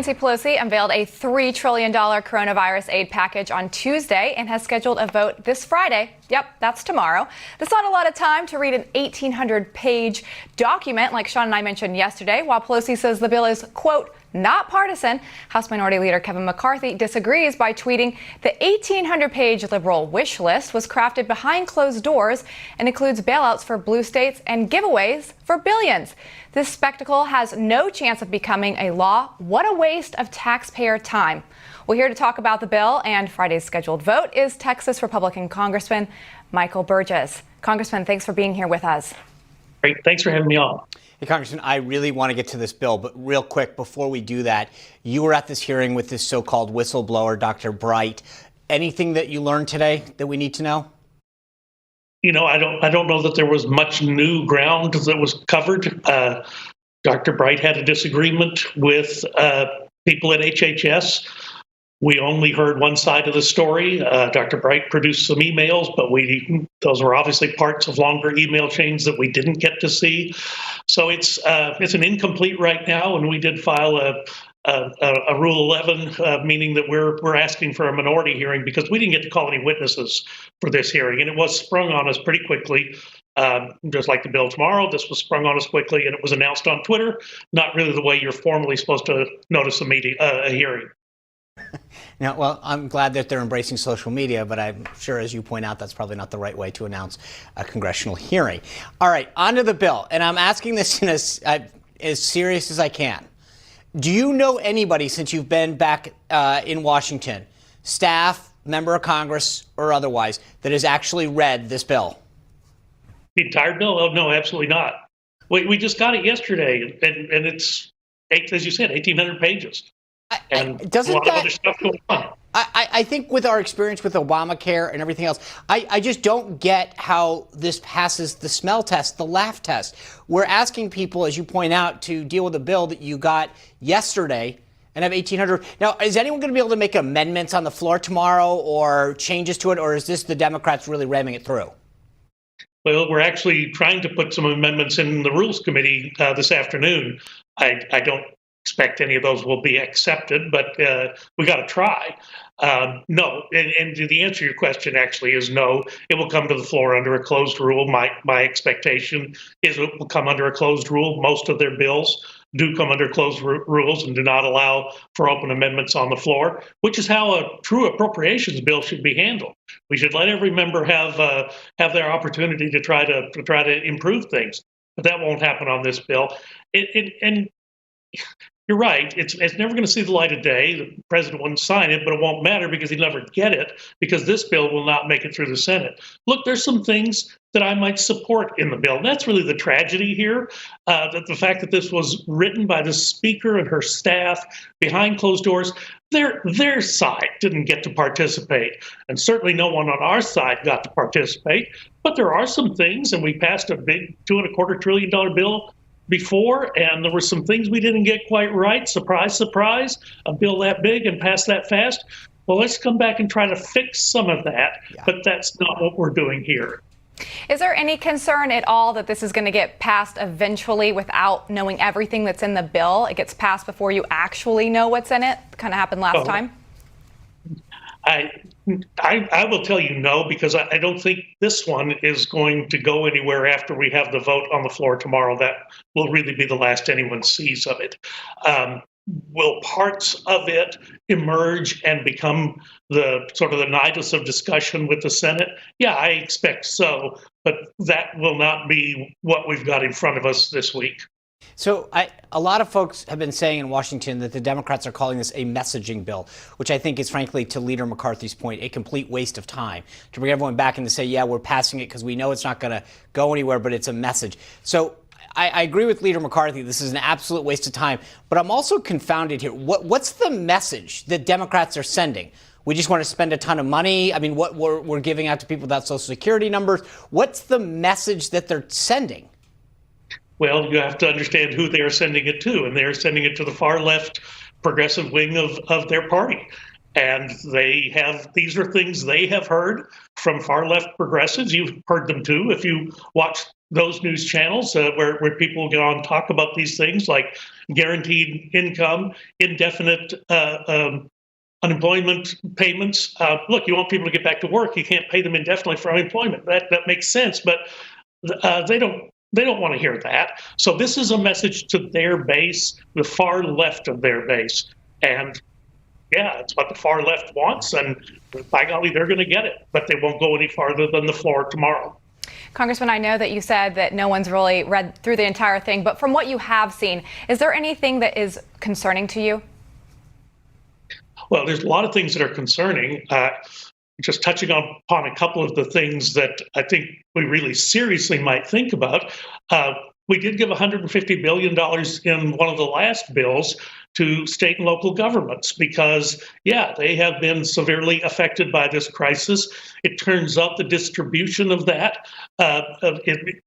Nancy Pelosi unveiled a $3 trillion coronavirus aid package on Tuesday and has scheduled a vote this Friday. Yep, that's tomorrow. That's not a lot of time to read an 1,800-page document like Sean and I mentioned yesterday. While Pelosi says the bill is, quote, not partisan, House Minority Leader Kevin McCarthy disagrees by tweeting the 1,800-page liberal wish list was crafted behind closed doors and includes bailouts for blue states and giveaways for billions. This spectacle has no chance of becoming a law. What a waste of taxpayer time. Well, here to talk about the bill and Friday's scheduled vote is Texas Republican Congressman Michael Burgess. Congressman, thanks for being here with us. Great. Thanks for having me on. Hey, Congressman, I really want to get to this bill, but real quick, before we do that, you were at this hearing with this so-called whistleblower, Dr. Bright. Anything that you learned today that we need to know? You know, I don't know that there was much new ground that was covered. Dr. Bright had a disagreement with people at HHS. We only heard one side of the story. Dr. Bright produced some emails, but those were obviously parts of longer email chains that we didn't get to see. So it's an incomplete right now, and we did file a Rule 11, meaning that we're asking for a minority hearing because we didn't get to call any witnesses for this hearing, and it was sprung on us pretty quickly. Just like the bill tomorrow, this was sprung on us quickly, and it was announced on Twitter. Not really the way you're formally supposed to notice a hearing. Now, well, I'm glad that they're embracing social media, but I'm sure, as you point out, that's probably not the right way to announce a congressional hearing. All right, on to the bill, and I'm asking this in as serious as I can. Do you know anybody, since you've been back in Washington, staff, member of Congress, or otherwise, that has actually read this bill? The entire bill? Oh, no, absolutely not. We just got it yesterday, and it's, as you said, 1,800 pages. And a lot of other stuff going on. I think with our experience with Obamacare and everything else, I just don't get how this passes the smell test, the laugh test. We're asking people, as you point out, to deal with a bill that you got yesterday and have 1,800. Now, is anyone going to be able to make amendments on the floor tomorrow or changes to it, or is this the Democrats really ramming it through? Well, we're actually trying to put some amendments in the Rules Committee this afternoon. I don't expect any of those will be accepted, but we got to try. No, and the answer to your question actually is no. It will come to the floor under a closed rule. My expectation is it will come under a closed rule. Most of their bills do come under closed rules and do not allow for open amendments on the floor, which is how a true appropriations bill should be handled. We should let every member have their opportunity to try to improve things, but that won't happen on this bill. And you're right. It's never going to see the light of day. The president wouldn't sign it, but it won't matter because he'll never get it because this bill will not make it through the Senate. Look, there's some things that I might support in the bill. And that's really the tragedy here, that the fact that this was written by the speaker and her staff behind closed doors, their side didn't get to participate. And certainly no one on our side got to participate. But there are some things, and we passed a big $2.25 trillion bill before, and there were some things we didn't get quite right. Surprise, surprise, a bill that big and pass that fast. Well, let's come back and try to fix some of that, but that's not what we're doing here. Is there any concern at all that this is going to get passed eventually without knowing everything that's in the bill? It gets passed before you actually know what's in it? Kind of happened last time. I will tell you no, because I don't think this one is going to go anywhere after we have the vote on the floor tomorrow. That will really be the last anyone sees of it. Will parts of it emerge and become the sort of the nidus of discussion with the Senate? Yeah, I expect so, but that will not be what we've got in front of us this week. So a lot of folks have been saying in Washington that the Democrats are calling this a messaging bill, which I think is, frankly, to Leader McCarthy's point, a complete waste of time to bring everyone back and to say, yeah, we're passing it because we know it's not going to go anywhere, but it's a message. So I agree with Leader McCarthy. This is an absolute waste of time. But I'm also confounded here. What's the message that Democrats are sending? We just want to spend a ton of money. I mean, what we're giving out to people without Social Security numbers. What's the message that they're sending? Well, you have to understand who they are sending it to, and they're sending it to the far left progressive wing of their party. And these are things they have heard from far left progressives. You've heard them too. If you watch those news channels where people get on and talk about these things like guaranteed income, indefinite unemployment payments. Look, you want people to get back to work. You can't pay them indefinitely for unemployment. That makes sense, but they don't want to hear that. So this is a message to their base, the far left of their base. And yeah, it's what the far left wants, and by golly, they're going to get it, but they won't go any farther than the floor tomorrow. Congressman, I know that you said that no one's really read through the entire thing, but from what you have seen, is there anything that is concerning to you? Well, there's a lot of things that are concerning. Just touching upon a couple of the things that I think we really seriously might think about. We did give $150 billion in one of the last bills to state and local governments because, yeah, they have been severely affected by this crisis. It turns out the distribution of that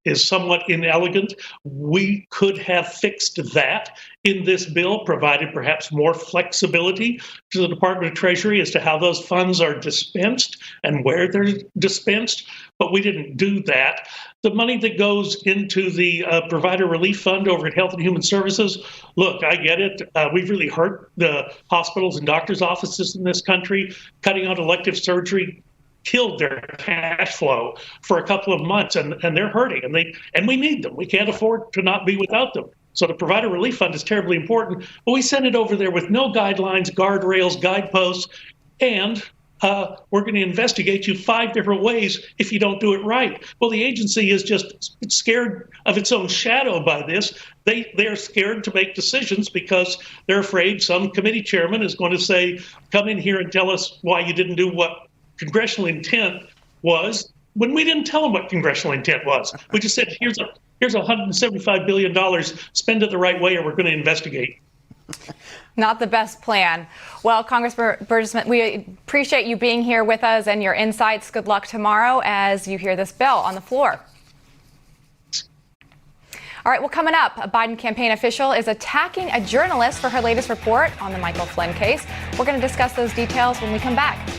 is somewhat inelegant. We could have fixed that in this bill, provided perhaps more flexibility to the Department of Treasury as to how those funds are dispensed and where they're dispensed, but we didn't do that. The money that goes into the Provider Relief Fund over at Health and Human Services, look, I get it. We've really hurt the hospitals and doctors' offices in this country. Cutting out elective surgery killed their cash flow for a couple of months, and they're hurting, and we need them. We can't afford to not be without them. So the Provider Relief Fund is terribly important, but we sent it over there with no guidelines, guardrails, guideposts, and we're going to investigate you 5 different ways if you don't do it right. Well, the agency is just scared of its own shadow by this. They're scared to make decisions because they're afraid some committee chairman is going to say, come in here and tell us why you didn't do what congressional intent was, when we didn't tell them what congressional intent was. We just said, here's $175 billion, spend it the right way or we're going to investigate. Not the best plan. Well, Congressman Burgess, we appreciate you being here with us and your insights. Good luck tomorrow as you hear this bill on the floor. All right, well, coming up, a Biden campaign official is attacking a journalist for her latest report on the Michael Flynn case. We're going to discuss those details when we come back.